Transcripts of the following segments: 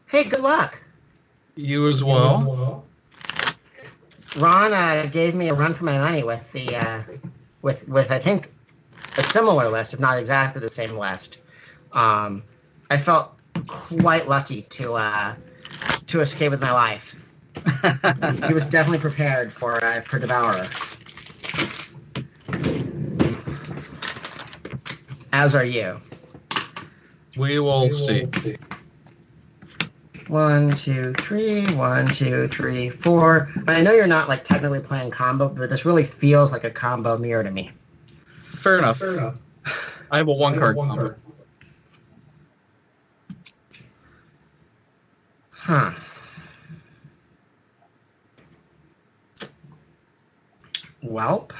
Hey, good luck. You as well. Ron gave me a run for my money with the with I think a similar list, if not exactly the same list. I felt quite lucky to escape with my life. He was definitely prepared for Devourer. As are you. We will see. 1, 2, 3, 1, 2, 3, 4. And I know you're not like technically playing combo, but this really feels like a combo mirror to me. Fair enough. I have a one-card combo. Huh. Welp.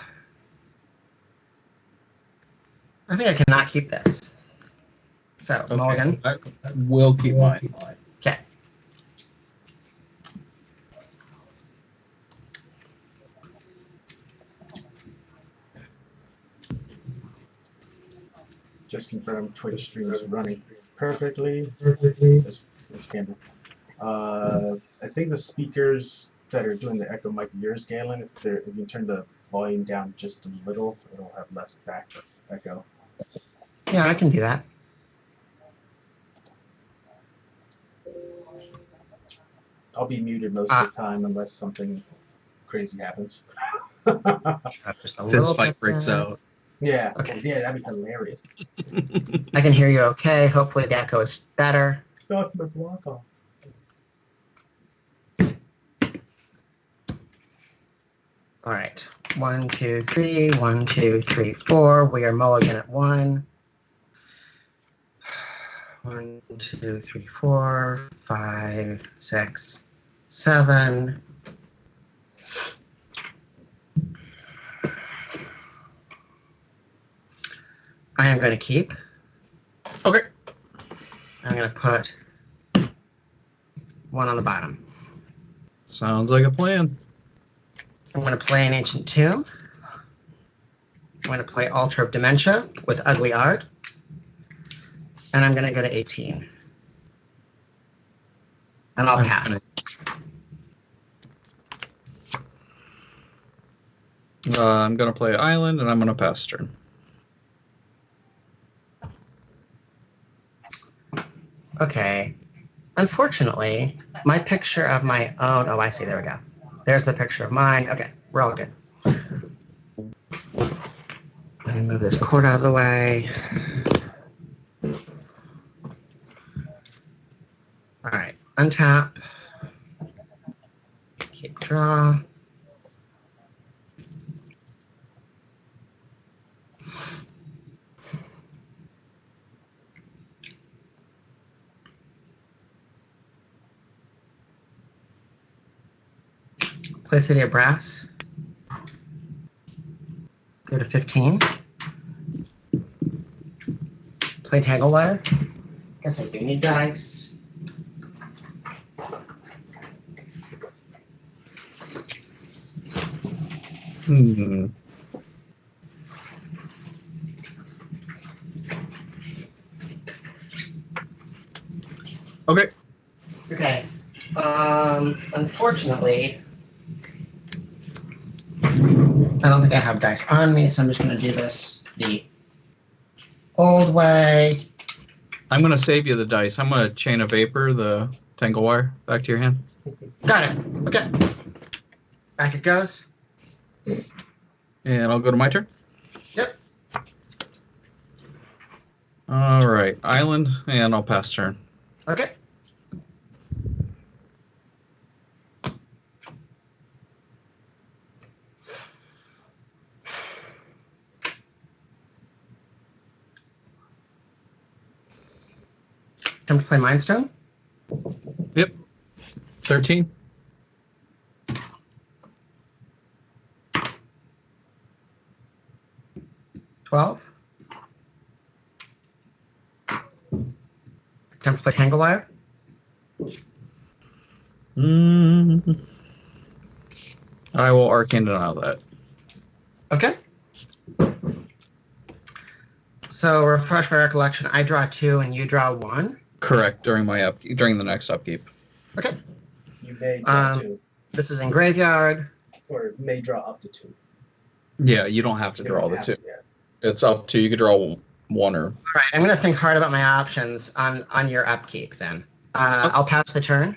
I think I cannot keep this. So, okay. Mulligan. I will keep mine. Okay. Just confirm Twitch stream is running perfectly. This camera. I think the speakers that are doing the echo might be yours, Galen. If you turn the volume down just a little, it'll have less back echo. Yeah, I can do that. I'll be muted most of the time unless something crazy happens. Just a Fist fight breaks out. Yeah. Okay. Yeah, that'd be hilarious. I can hear you okay. Hopefully the echo is better. Knock my block off. All right. 1, 2, 3. 1, 2, 3, 4. We are Mulligan at 1. 1, 2, 3, 4, 5, 6, 7. I am going to keep. Okay. I'm going to put 1 on the bottom. Sounds like a plan. I'm going to play an Ancient Tomb. I'm going to play Altar of Dementia with Ugly Art. And I'm going to go to 18. And I'll pass. I'm going to play Island, and I'm going to pass turn. Okay. Unfortunately, my picture of my own... Oh, I see. There we go. There's the picture of mine. Okay, we're all good. Let me move this cord out of the way. All right, untap. Keep draw. Play City of Brass. Go to 15. Play Tanglewire. Guess I do need dice. Okay. Okay. Unfortunately, I don't think I have dice on me, so I'm just going to do this the old way. I'm going to save you the dice. I'm going to Chain of Vapor, the Tangle Wire, back to your hand. Got it. Okay. Back it goes. And I'll go to my turn. Yep. All right. Island, and I'll pass turn. Okay. Time to play Mindstone? Yep. 13. $12. Time to play Tanglewire? I will Arcane Denial that. Okay. So refresh my recollection. I draw 2 and you draw 1. Correct, during the next upkeep. Okay. You may draw 2, This is in graveyard. or may draw up to 2. Yeah, you don't have to You draw don't the have 2. to, yeah. It's up to you. Could draw 1 or. All right, I'm going to think hard about my options on your upkeep then. I'll pass the turn.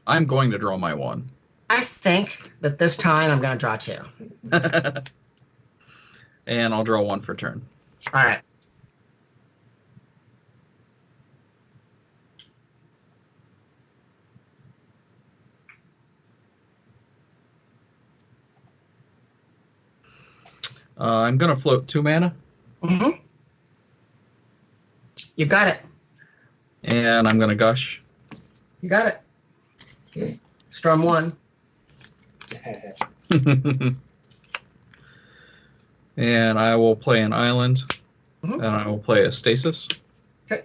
I'm going to draw my 1. I think that this time I'm going to draw 2. And I'll draw 1 for turn. All right. I'm going to float 2 mana. Mm-hmm. You got it. And I'm going to gush. You got it. Storm 1. And I will play an island. Mm-hmm. And I will play a stasis. Okay.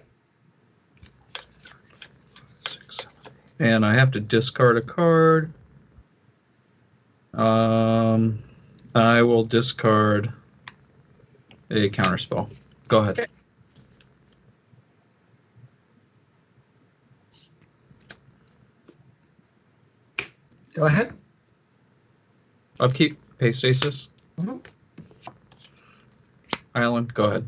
6, 7. And I have to discard a card. I will discard a counterspell. Go ahead. Okay. Go ahead. Upkeep, pay stasis. Mm-hmm. Island, go ahead.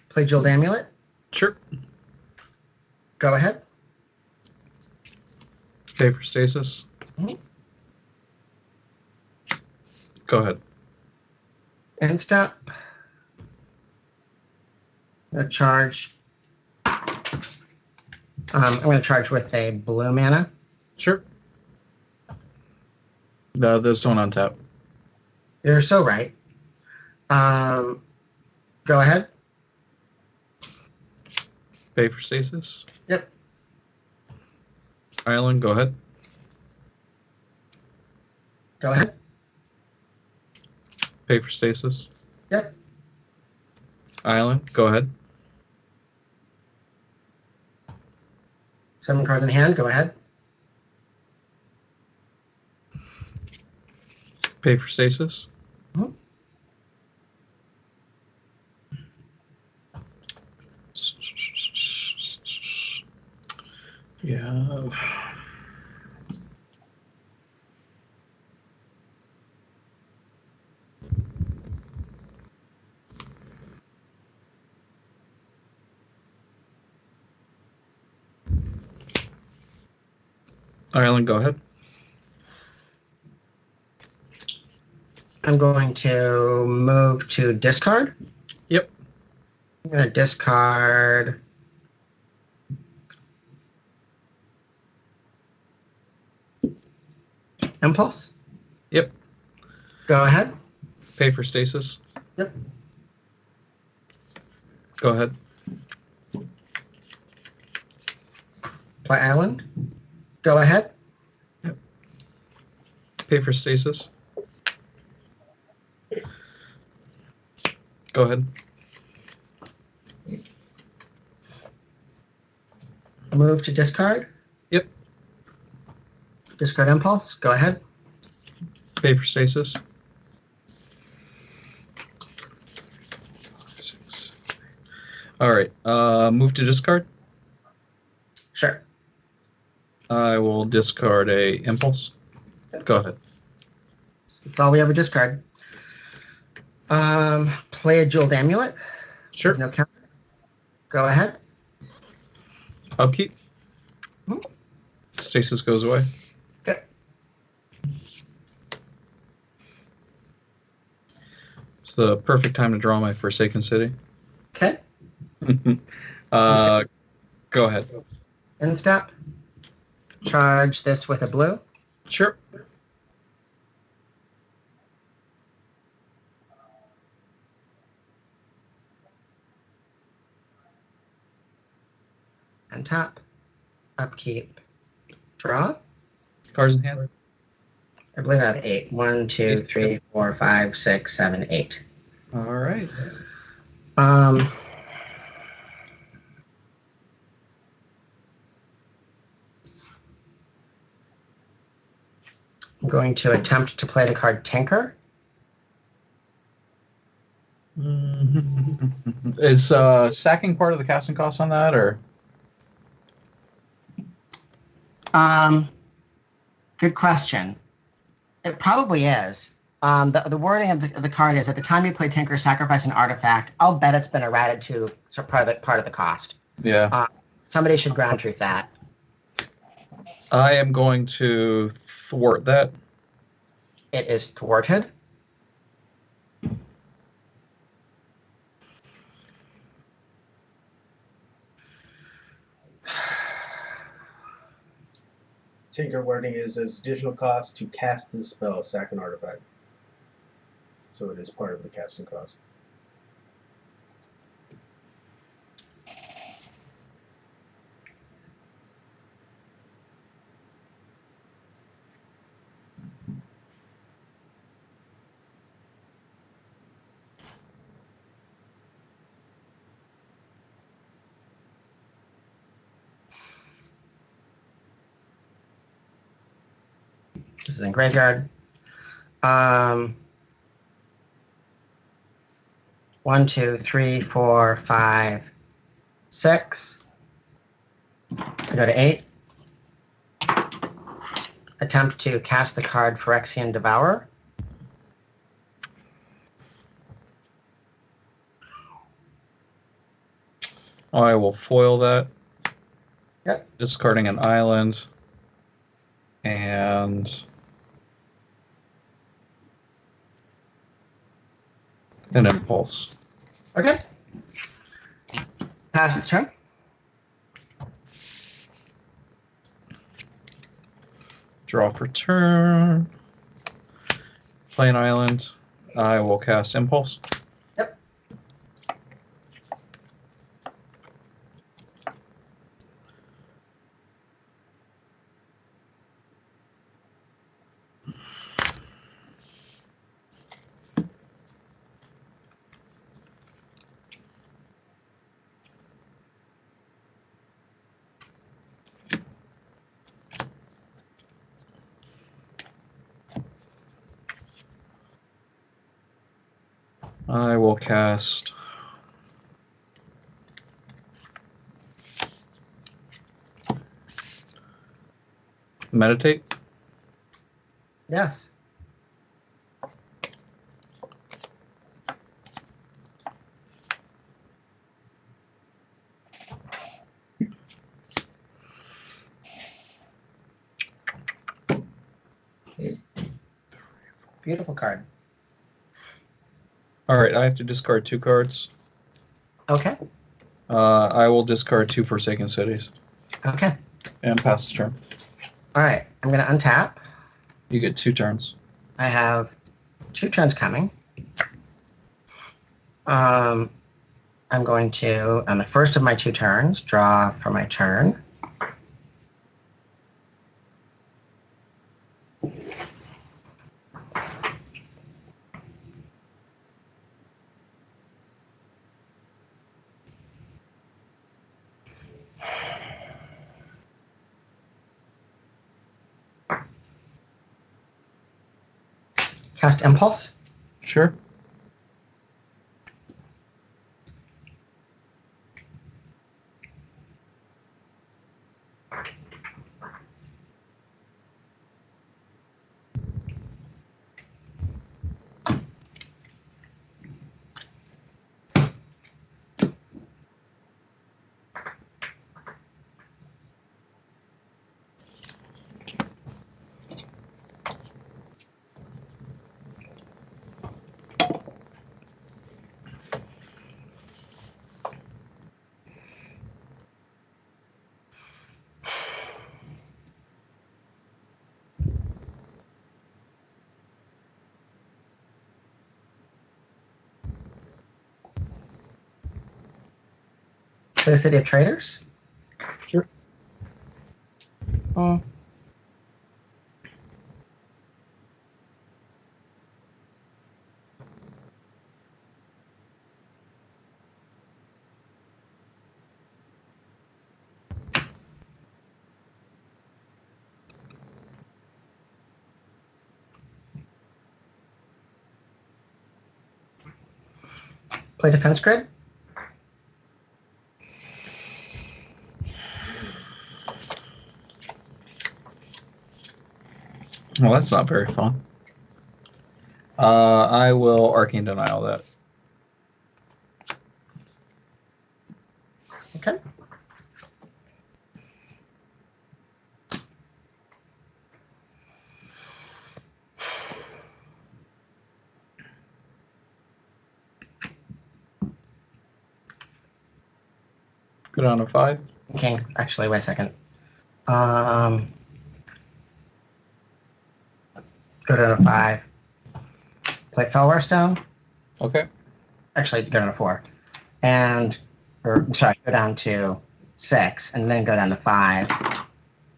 Play Jeweled Amulet. Sure. Go ahead. Pay for stasis. Mhm. Go ahead. End step. I'm going to charge. I'm going to charge with a blue mana. Sure. No, those don't untap. You're so right. Go ahead. Pay for stasis. Yep. Island, go ahead. Go ahead. Pay for stasis. Yep. Island, go ahead. 7 cards in hand. Go ahead. Pay for stasis. Mhm. Yeah. Island, go ahead. I'm going to move to discard. Yep. I'm going to discard. Impulse. Yep. Go ahead. Pay for stasis. Yep. Go ahead. Play Island. Go ahead. Pay for stasis. Go ahead. Move to discard. Yep. Discard Impulse. Go ahead. Pay for stasis. 6. All right. Move to discard. Sure. I will discard a impulse. Go ahead. That's all we have a discard. Play a Jeweled Amulet. Sure. No counter. Go ahead. Upkeep. Hmm. Stasis goes away. Okay. It's the perfect time to draw my Forsaken City. Okay. Go ahead. End step. Charge this with a blue. Sure. And tap. Upkeep. Draw. Cards in hand. I believe I have 8. 1, 2, 3, 4, 5, 6, 7, 8. All right. I'm going to attempt to play the card Tinker. Is sacking part of the casting cost on that, or? Good question. It probably is. The wording of the card is, at the time you play Tinker, sacrifice an artifact. I'll bet it's been errated to part of the cost. Yeah. Somebody should ground truth that. I am going to thwart that. It is thwarted. Tinker wording is as additional cost to cast this spell, sack an artifact. So it is part of the casting cost. This is in graveyard. 1, 2, 3, 4, 5, 6. I go to 8. Attempt to cast the card Phyrexian Devourer. I will foil that. Yep. Discarding an island. And an impulse. Okay. Pass the turn. Draw for turn. Play an island. I will cast impulse. Yep. I will cast Meditate. Yes. Beautiful card. All right, I have to discard 2 cards. Okay. I will discard 2 Forsaken Cities. Okay. And pass the turn. All right. I'm going to untap. You get 2 turns. I have 2 turns coming. I'm going to, on the first of my 2 turns, draw for my turn. Cast Impulse. Sure. To the City of Traders. Sure. Oh. Play defense grid. Well, that's not very fun. I will Arcane Denial that. Okay. Go down to 5. Okay. Actually, wait a second. Go down to 5. Play Fellwar Stone. Okay. Actually, go down to 4. And, or sorry, go down to 6, and then go down to 5.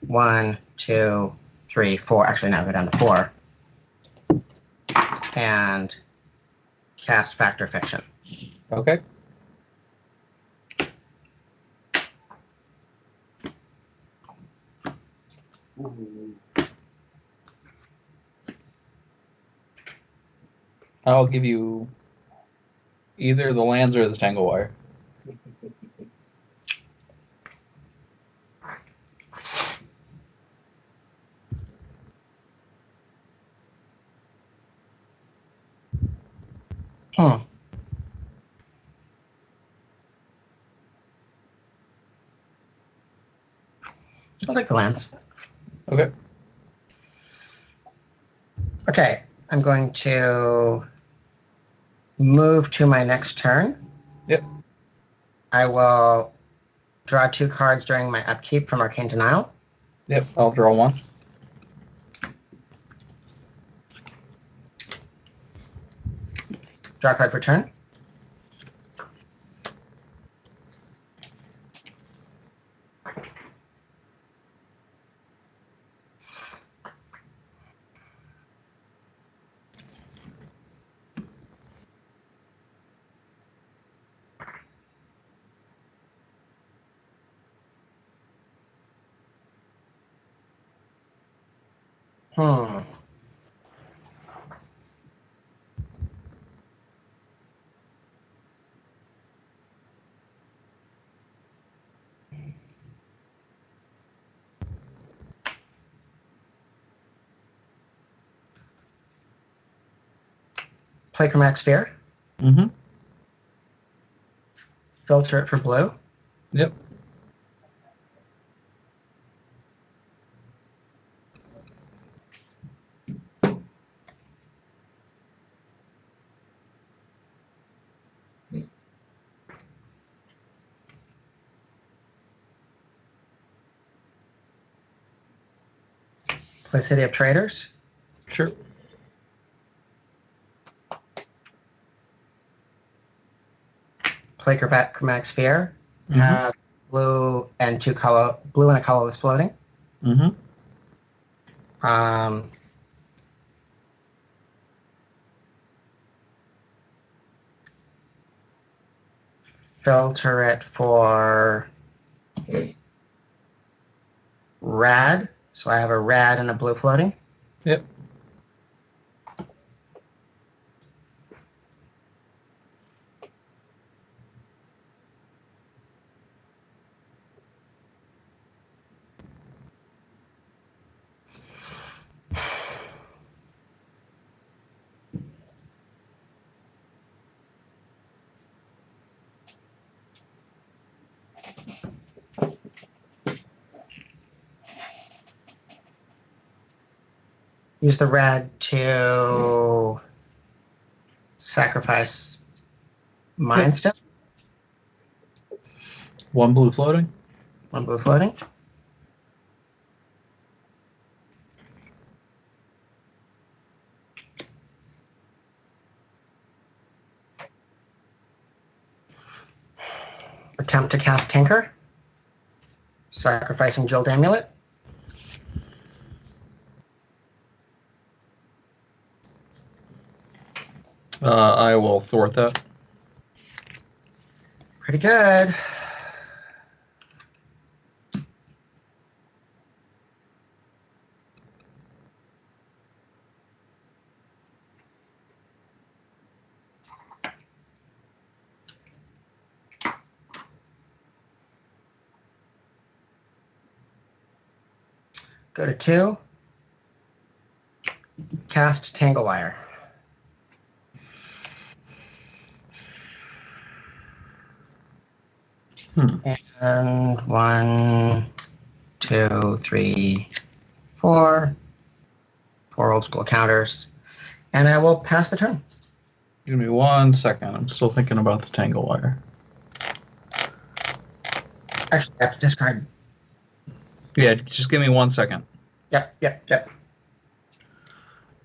1, 2, 3, 4. Actually, now go down to 4. And cast Factor Fiction. Okay. Ooh. I'll give you either the lands or the Tangle Wire. Hmm. I'll take the lands. Okay. Okay, I'm going to move to my next turn. Yep. I will draw 2 cards during my upkeep from Arcane Denial. Yep, I'll draw 1. Draw a card per turn. Hmm. Play Chromatic Sphere. Mm-hmm. Filter it for blue. Yep. Play City of Traders. Sure. Play Chromatic Sphere. Mm-hmm. Have blue and blue and a colorless floating. Mm-hmm. Filter it for rad. So I have a rad and a blue floating. Yep. Use the rad to sacrifice Mind Stone. 1 blue floating. 1 blue floating. Attempt to cast Tinker. Sacrificing Jeweled Amulet. I will thwart that. Pretty good. Go to 2. Cast Tanglewire. And 1, 2, 3, 4. 4 old school counters. And I will pass the turn. Give me 1 second. I'm still thinking about the tangle wire. Actually, I have to discard. Yeah, just give me 1 second. Yep.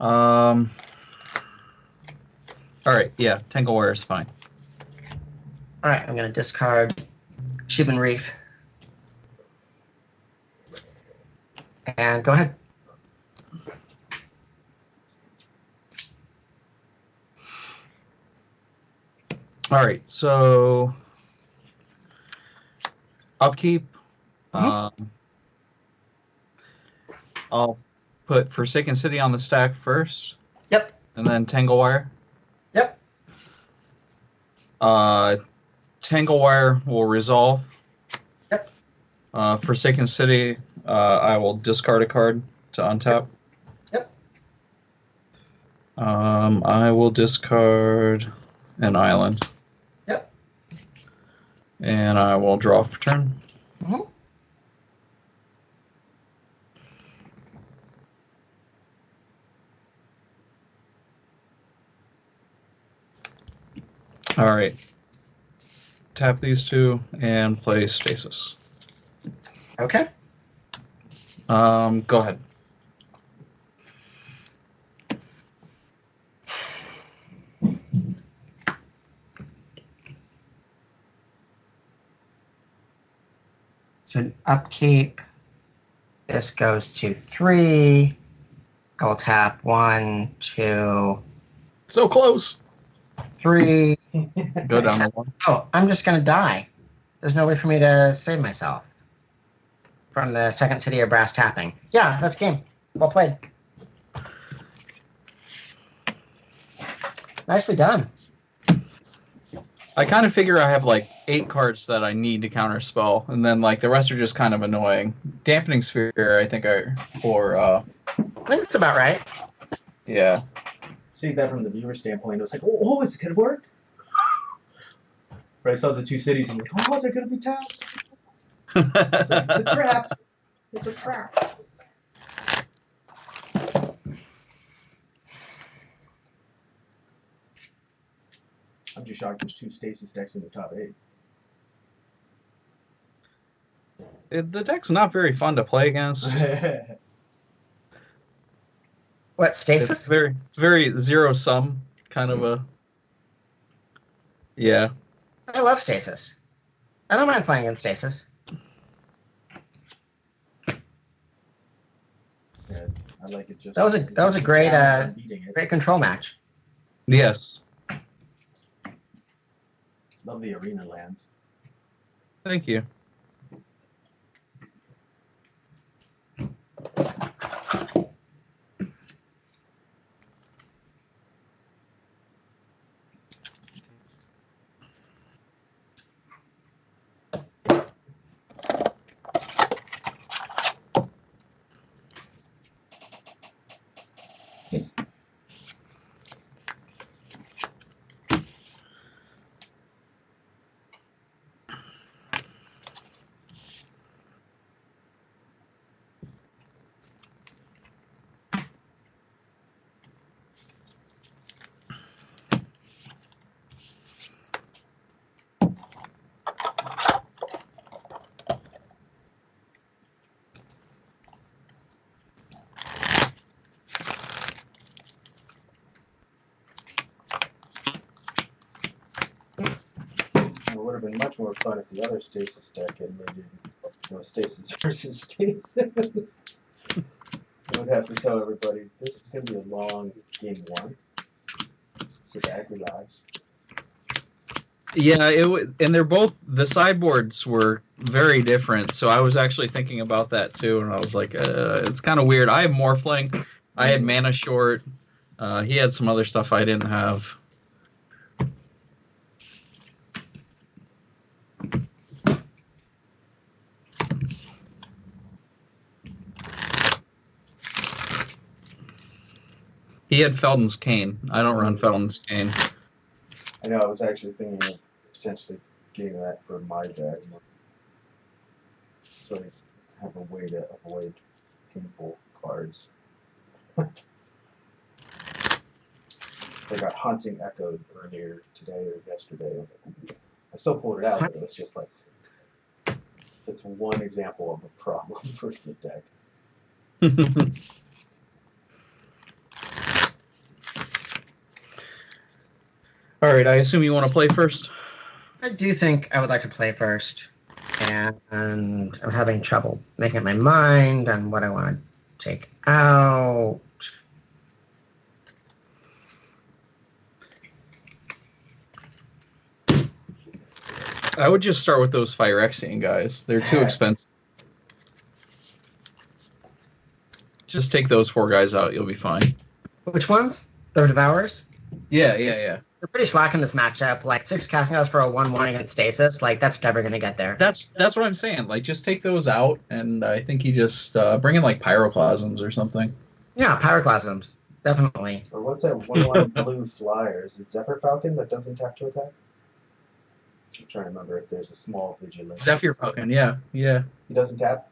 All right, yeah, tangle wire is fine. All right, I'm going to discard Shibin Reef. And go ahead. All right, so upkeep. I'll put Forsaken City on the stack first. Yep. And then Tangle Wire. Yep. Tangle Wire will resolve. Yep. Forsaken City, I will discard a card to untap. Yep. I will discard an island. Yep. And I will draw for turn. Mm-hmm. All right. Tap these 2 and play Stasis. Okay. Go ahead. So upkeep. This goes to 3. I will tap 1, 2, So close. 3. Go down to 1. Oh, I'm just going to die. There's no way for me to save myself from the second city of brass tapping. Yeah, that's game. Well played. Nicely done. I kind of figure I have like 8 cards that I need to counter spell, and then like the rest are just kind of annoying. Dampening Sphere, I think, I think that's about right. yeah. See that from the viewer standpoint, it was like, oh, is it gonna work? Right, I saw the 2 cities and I'm like, oh, they're gonna be tapped. It's like, it's a trap. It's a trap. I'm just shocked there's 2 Stasis decks in the top 8. The deck's not very fun to play against. What, Stasis? It's very zero sum kind of a. Yeah. I love Stasis. I don't mind playing in Stasis. Yeah, I like it just. That was a great great control match. Yes. Love the arena lands. Thank you. It would have been much more fun if the other Stasis deck had made it, Stasis versus Stasis. I would have to tell everybody, this is going to be a long game 1. Sit back, relax. Yeah, and they're both, the sideboards were very different, so I was actually thinking about that too, and I was like, it's kind of weird. I have Morphling, I had Mana Short, he had some other stuff I didn't have. He had Felden's Cane. I don't run Felden's Cane. I know. I was actually thinking of potentially getting that for my deck, so I have a way to avoid painful cards. I got Haunting Echoed earlier today or yesterday. I still pulled it out, but it was just like it's one example of a problem for the deck. All right, I assume you want to play first? I do think I would like to play first, and I'm having trouble making up my mind on what I want to take out. I would just start with those Phyrexian guys. They're too expensive. Just take those 4 guys out. You'll be fine. Which ones? The Devourers? Yeah. They're pretty slack in this matchup. Like 6 casting outs for a 1/1 against Stasis. Like that's never gonna get there. That's what I'm saying. Like, just take those out, and I think you just bring in like Pyroclasms or something. Yeah, Pyroclasms. Definitely. Or what's that 1/1 blue flyer? Is it Zephyr Falcon that doesn't tap to attack? I'm trying to remember if there's a small vigilance. Zephyr Falcon, yeah. He doesn't tap?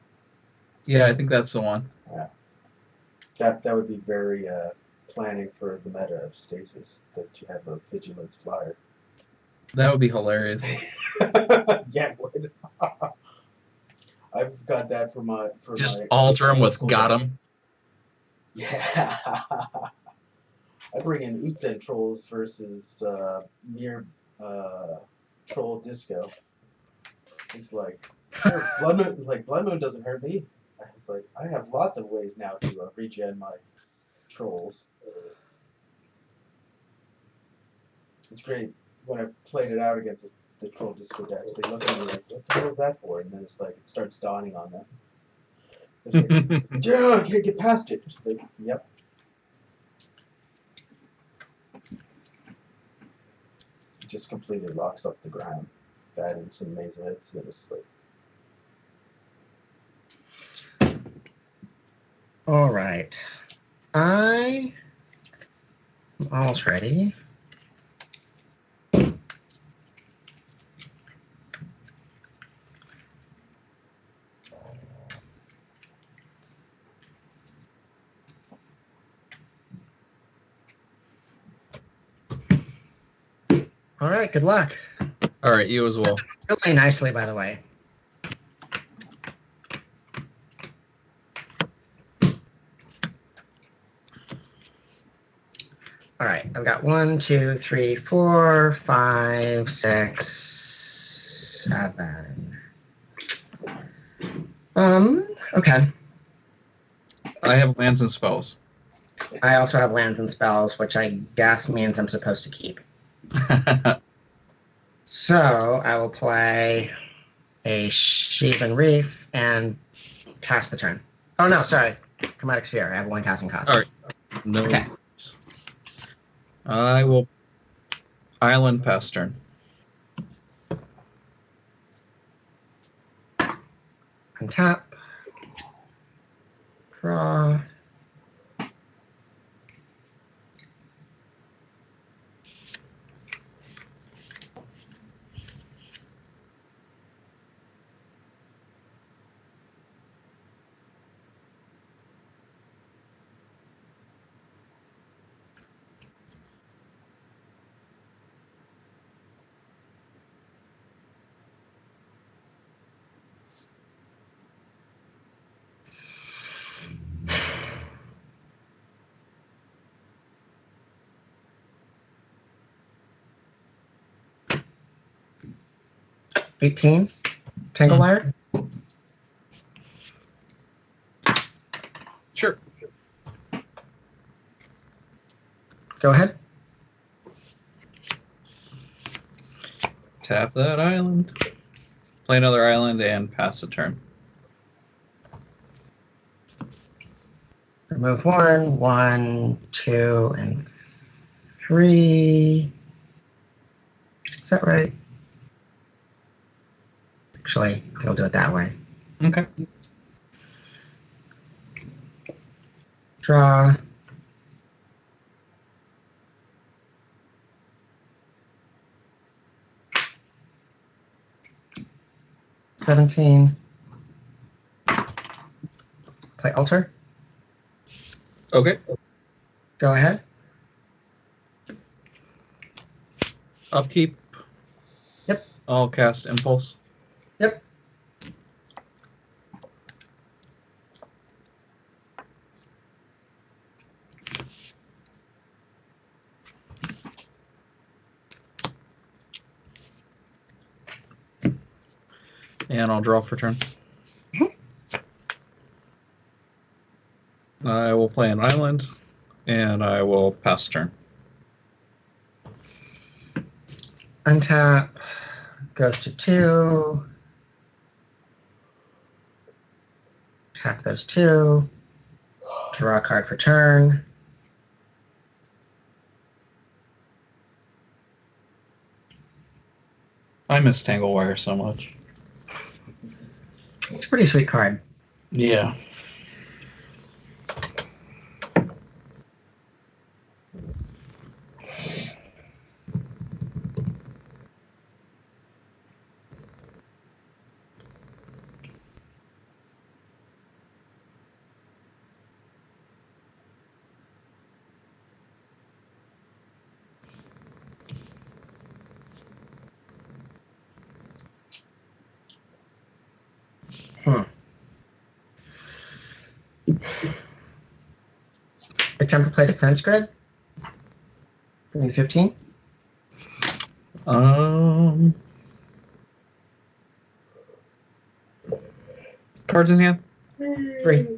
Yeah, I think that's the one. Yeah. That would be very planning for the meta of Stasis, that you have a vigilance flyer. That would be hilarious. Yeah, it would. I've got that for my Just alter him with got him. Yeah. I bring in Uten trolls versus mere troll disco. It's like sure, Blood Moon doesn't hurt me. It's like I have lots of ways now to regen my trolls. It's great when I played it out against the troll disco decks. They look at me like, "What the hell is that for?" And then it's like it starts dawning on them. It's like, yeah, I can't get past it. It's like, yep. It just completely locks up the ground. Adding some Mise hits, then it's like. All right. I'm almost ready. All right, good luck. All right, you as well. Really nicely, by the way. All right, I've got 1, 2, 3, 4, 5, 6, 7. Okay. I have lands and spells. I also have lands and spells, which I guess means I'm supposed to keep. So I will play a Sheevan Reef and pass the turn. Oh no, sorry. Chromatic Sphere. I have 1 casting cost. All right. No. Okay. I will island pass turn. Untap. Draw. $18. Tangle Wire. Sure. Go ahead. Tap that island. Play another island and pass the turn. Remove 1, 1, 2, and 3. Is that right? Actually, I'll do it that way. Okay. Draw. 17. Play altar. Okay. Go ahead. Upkeep. Yep. I'll cast Impulse. Yep. And I'll draw for turn. I will play an island, and I will pass turn. Untap. Goes to 2. Tap those 2. Draw a card for turn. I miss Tanglewire so much. It's a pretty sweet card. Yeah. Attempt to play defense grid. Give me 15. Cards in hand? 3.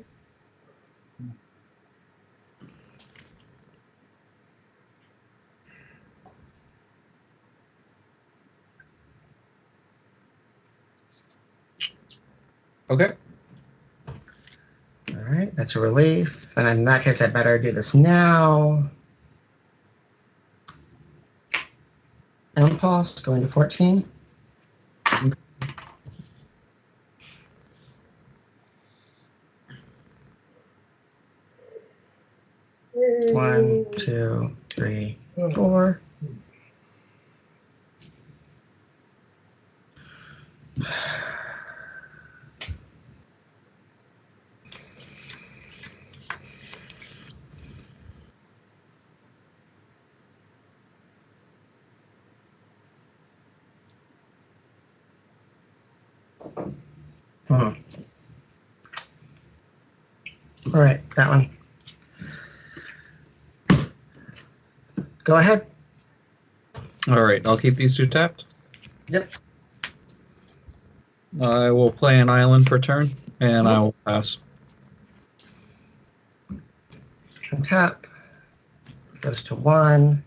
Okay. All right, that's a relief. And in that case, I better do this now. Impulse, going to 14. One, 2, 3, 4. All right, that one. Go ahead. All right, I'll keep these 2 tapped. Yep. I will play an island for turn, and I will pass. Tap. Goes to 1.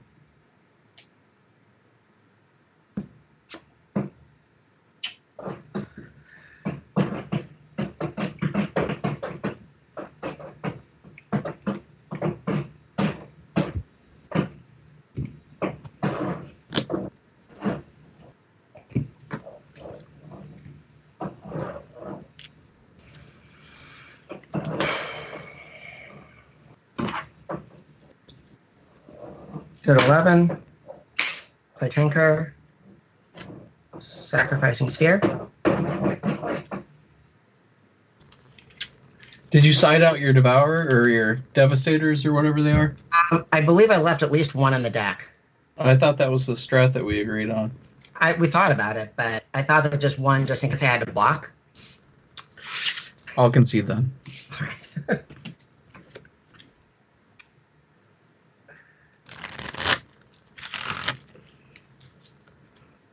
Go to 11. Play Tinker. Sacrificing Sphere. Did you side out your Devourer or your Devastators or whatever they are? I believe I left at least one in the deck. I thought that was the strat that we agreed on. We thought about it, but I thought that just one, just in case I had to block. I'll concede then. All right.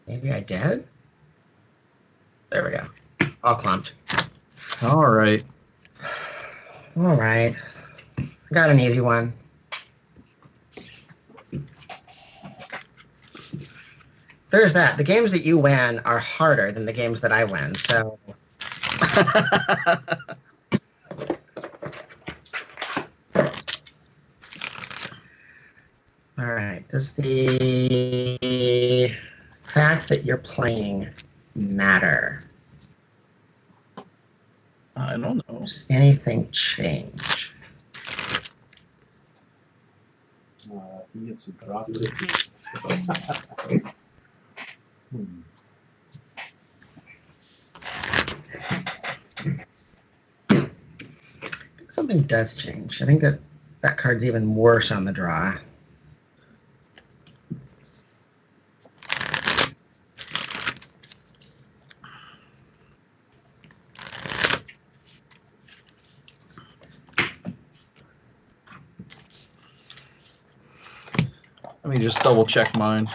Maybe I did? There we go. All clumped. All right. All right. Got an easy one. There's that. The games that you win are harder than the games that I win, so... All right. Does the fact that you're playing matter? I don't know. Does anything change? He gets to drop it. something does change. I think that card's even worse on the draw. Let me just double check mine.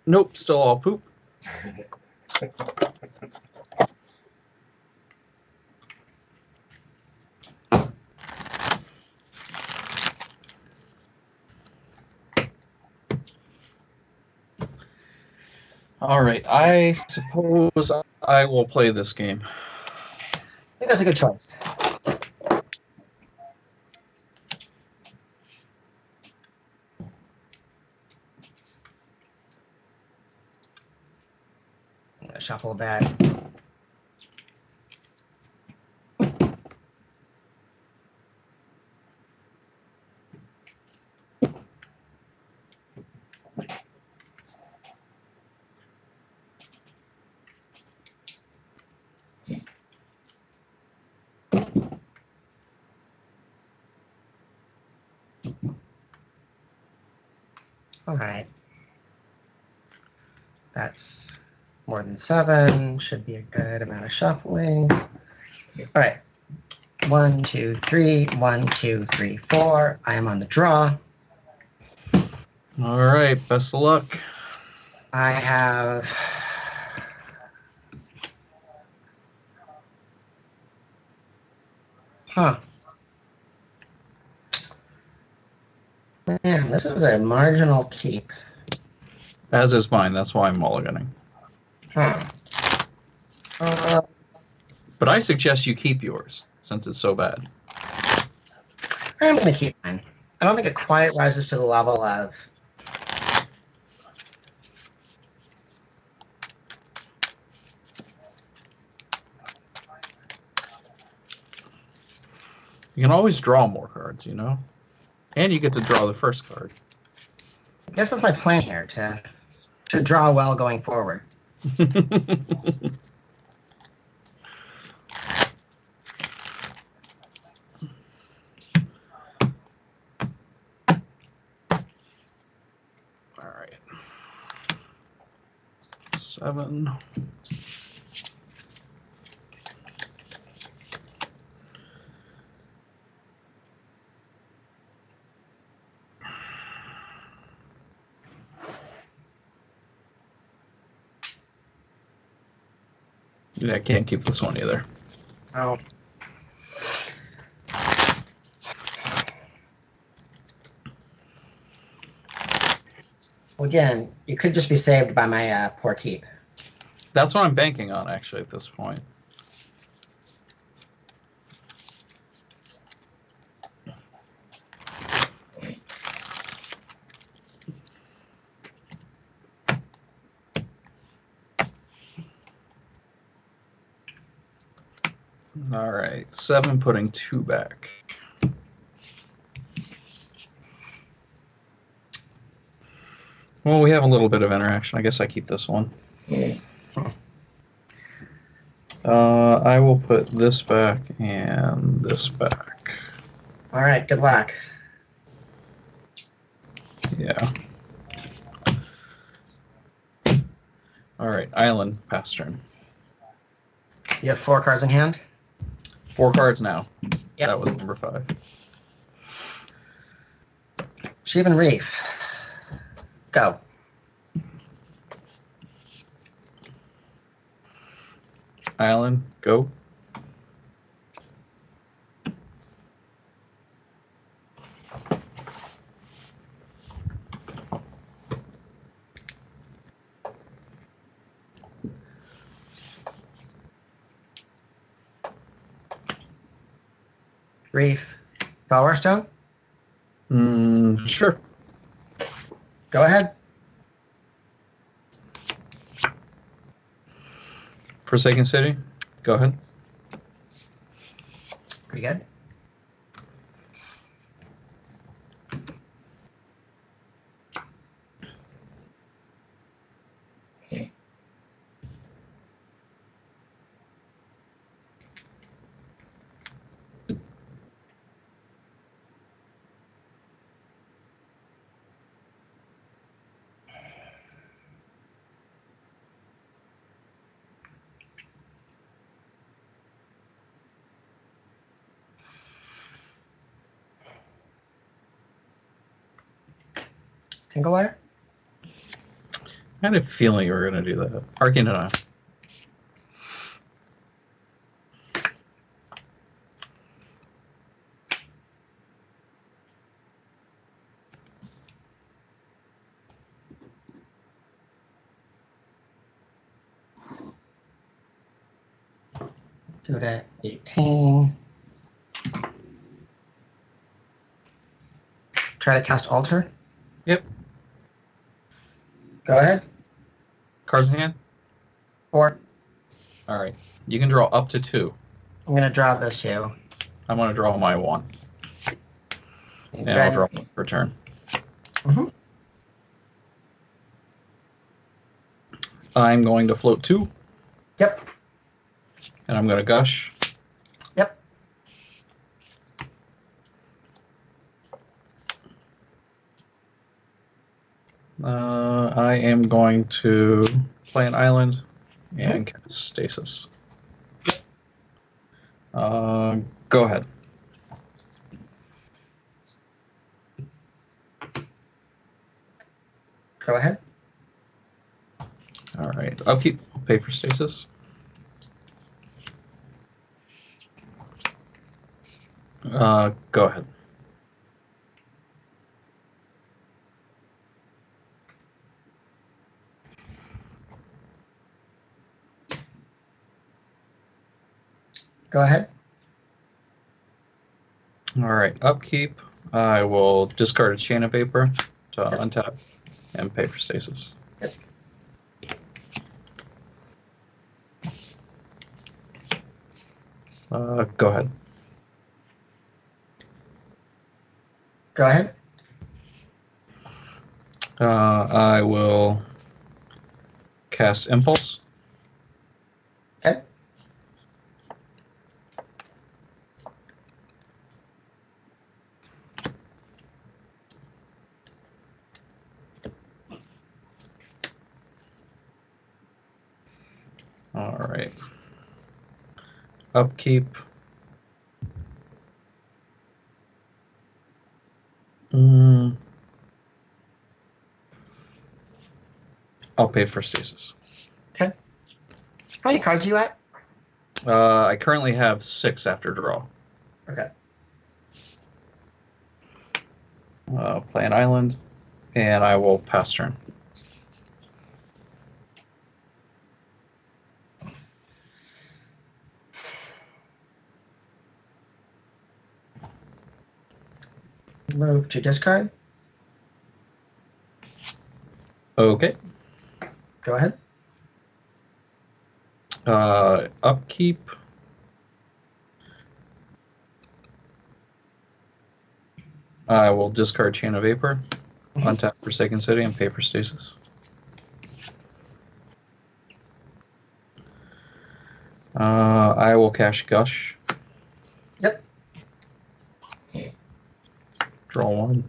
Nope, still all poop. All right, I suppose I will play this game. I think that's a good choice. Shuffle a bit. All right. That's more than 7. Should be a good amount of shuffling. All right. 1, 2, 3. 1, 2, 3, 4. I am on the draw. All right, best of luck. I have... Huh. Man, this is a marginal keep. As is mine, that's why I'm mulliganing. Huh. But I suggest you keep yours, since it's so bad. I'm going to keep mine. I don't think it quite rises to the level of... You can always draw more cards, you know? And you get to draw the first card. I guess that's my plan here, to draw well going forward. All right. 7. Yeah, I can't keep this one either. Oh. Well, again, you could just be saved by my poor keep. That's what I'm banking on, actually, at this point. All right, 7 putting 2 back. Well, we have a little bit of interaction. I guess I keep this one. I will put this back and this back. All right, good luck. Yeah. All right, island, pass turn. You have 4 cards in hand? 4 cards now. Yep. That was number 5. Sheevan Reef. Go. Island, go. Reef. Power Stone? Sure. Go ahead. Forsaken City, go ahead. Pretty good. Tinglewire? I had a feeling you were going to do that. Arcane Denial. Do it at 18. Try to cast Alter. Yep. Go ahead. Cards in hand? 4. All right. You can draw up to 2. I'm going to draw those 2. I'm going to draw my 1. And I'll draw one per turn. Mm-hmm. I'm going to float 2. Yep. And I'm going to gush. Yep. I am going to play an island and cast Stasis. Go ahead. Go ahead. All right. I'll pay for Stasis. Go ahead. Go ahead. All right. Upkeep. I will discard a Chain of Vapor to untap and pay for Stasis. Yep. Go ahead. Go ahead. I will cast Impulse. Okay. All right. Upkeep. I'll pay for Stasis. Okay. How many cards are you at? I currently have 6 after draw. Okay. Play an island, and I will pass turn. Move to discard. Okay. Go ahead. Upkeep. I will discard Chain of Vapor, untap Forsaken City, and pay for Stasis. I will cash Gush. Yep. Draw 1,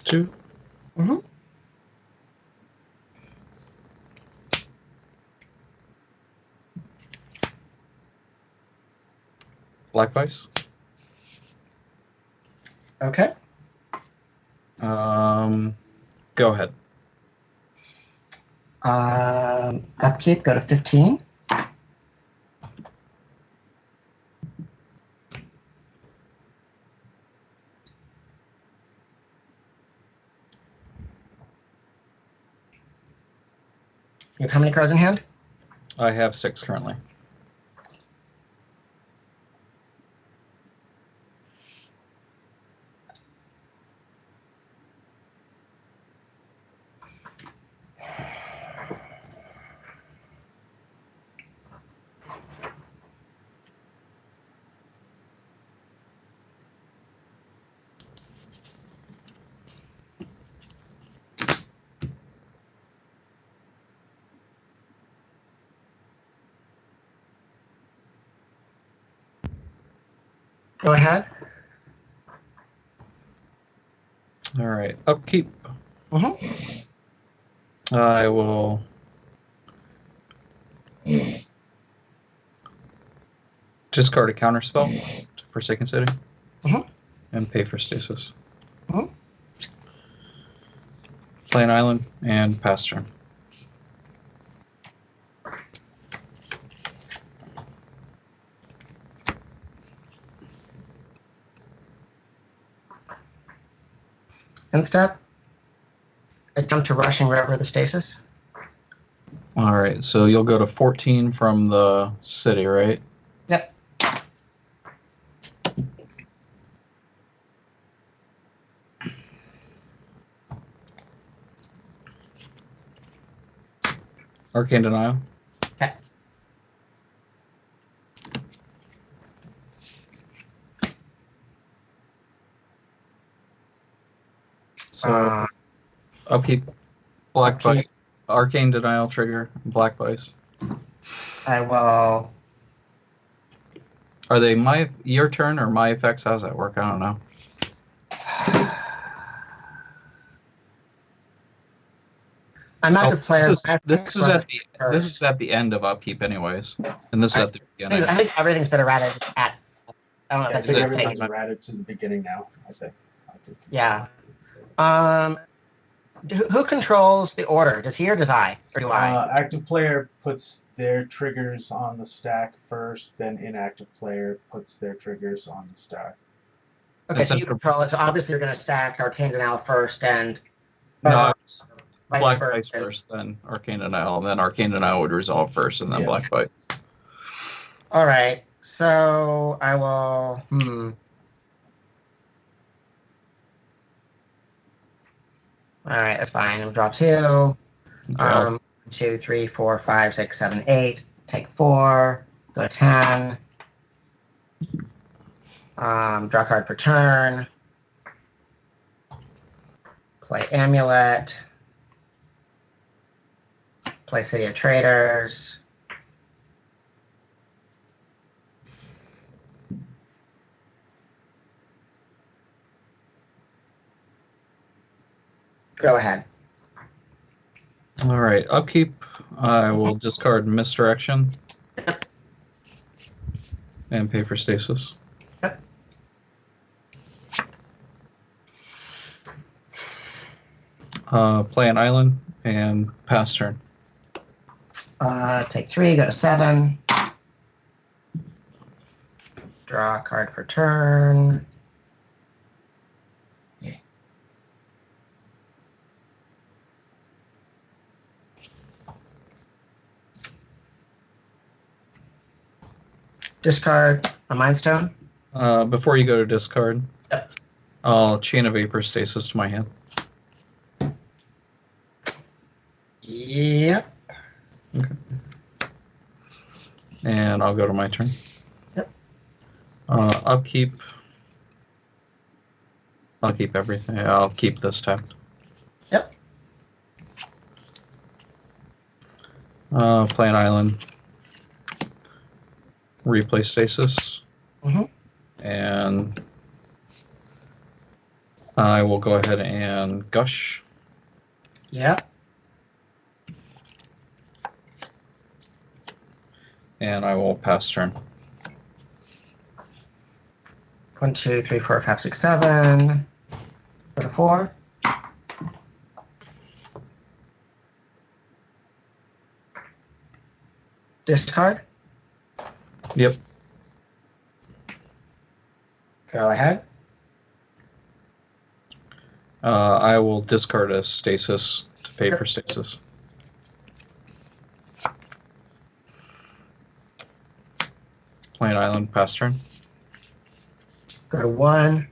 2. Mm-hmm. Black Vice. Okay. Go ahead. Upkeep, go to 15. You have how many cards in hand? I have 6 currently. Go ahead. All right. Upkeep. Mm-hmm. I will discard a counterspell to Forsaken City and pay for Stasis. Mm-hmm. Play an island and pass turn. End step. I jump to Rushing River, the Stasis. All right, so you'll go to 14 from the city, right? Yep. Arcane Denial. Okay. So upkeep, black bite, Arcane Denial trigger, black vice. I will. Are they your turn or my effects? How's that work? I don't know. I'm active player. This is at the end of upkeep, anyways, and this is at the beginning. I think everything's been errated at. I don't know if I that's think a good everything's thing. errated to the beginning now. I think. Yeah. Who controls the order? Does he or does I? Or do I? Active player puts their triggers on the stack first, then inactive player puts their triggers on the stack. Okay, so you control it. So obviously you're going to stack Arcane Denial first and. No, Black Vice first, then Arcane Denial, and then Arcane Denial would resolve first, and then Black Bite. All right, so I will. All right, that's fine. I'll draw 2. Okay. 2, 3, 4, 5, 6, 7, 8. Take 4. Go to 10. Draw a card per turn. Play Amulet. Play City of Traders. Go ahead. All right, upkeep. I will discard Misdirection and pay for Stasis. Yep. Play an island and pass turn. Take 3, go to 7. Draw a card for turn. Discard a Mind Stone. Before you go to discard, Yep. I'll Chain of Vapor Stasis to my hand. Yep. Okay. And I'll go to my turn. Yep. Upkeep. I'll keep everything. I'll keep this tapped. Yep. Play an island. Replay Stasis. And I will go ahead and Gush. Yep. And I will pass turn. 1, 2, 3, 4, 5, 6, 7. Go to 4. Discard. Yep. Go ahead. I will discard a Stasis to pay for Stasis. Play an island, pass turn. Go to 1.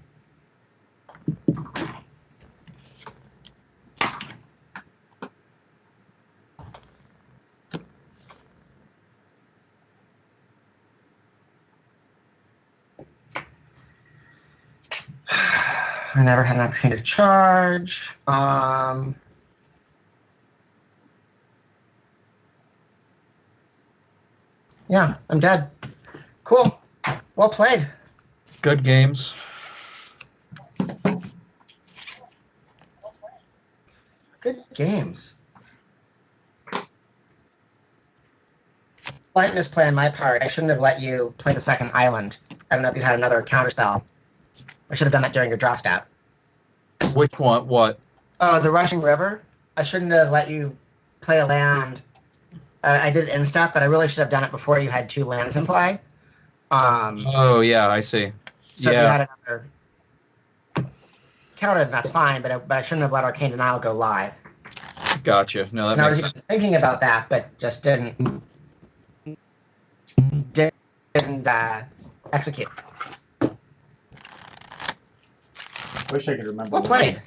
I never had an opportunity to charge. Yeah, I'm dead. Cool. Well played. Good games. Good games. Slight misplay on my part. I shouldn't have let you play the second island. I don't know if you had another counter spell. I should have done that during your draw step. Which one? What? Oh, the Rushing River. I shouldn't have let you play a land. I did it in step, but I really should have done it before you had 2 lands in play. Oh yeah, I see. So if you Yeah, had another counter, then that's fine. But I shouldn't have let Arcane Denial go live. gotcha. No, that And I was makes even sense. thinking about that, but just didn't execute. I wish I could remember Well played.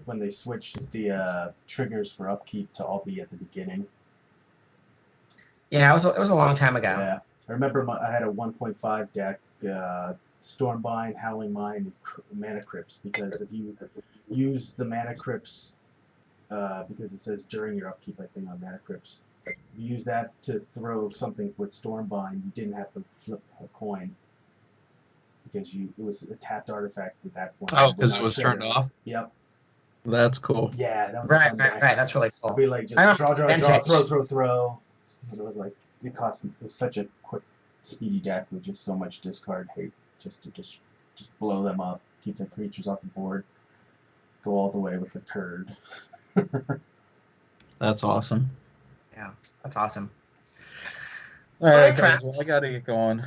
when they switched the triggers for upkeep to all be at the beginning. Yeah, it was a long time ago. Yeah, I remember I had a 1.5 deck, Stormbind, Howling Mine, and Mana Crypts, because if you use the Mana Crypts, because it says during your upkeep, I think, on Mana Crypts, if you use that to throw something with Stormbind, you didn't have to flip a coin, because it was a tapped artifact at that point. Oh, because it was turned off. Yep. That's cool. Yeah, that was Right, a fun right, deck. right. That's really cool. I'd be like, I just remember draw, Vintage. throw. It was like it was such a quick, speedy deck with just so much discard hate, just to just blow them up, keep the creatures off the board, go all the way with the turd. That's awesome. Yeah, that's awesome. All right, right, guys. friends. Well, I gotta get going.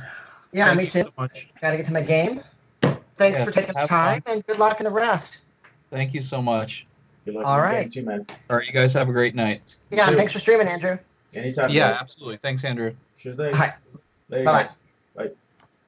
Yeah, Thank me you too. so much. Got to get to my game. Thanks Yeah, for taking the have time, fun. and good luck in the rest. Thank you so much. Good luck All in the right. game too, man. All right, you guys have a great night. Yeah, and too. thanks for streaming, Andrew. Anytime, Yeah, guys. absolutely. Thanks, Andrew. Sure thing. All right. Later, Bye-bye. guys. Bye.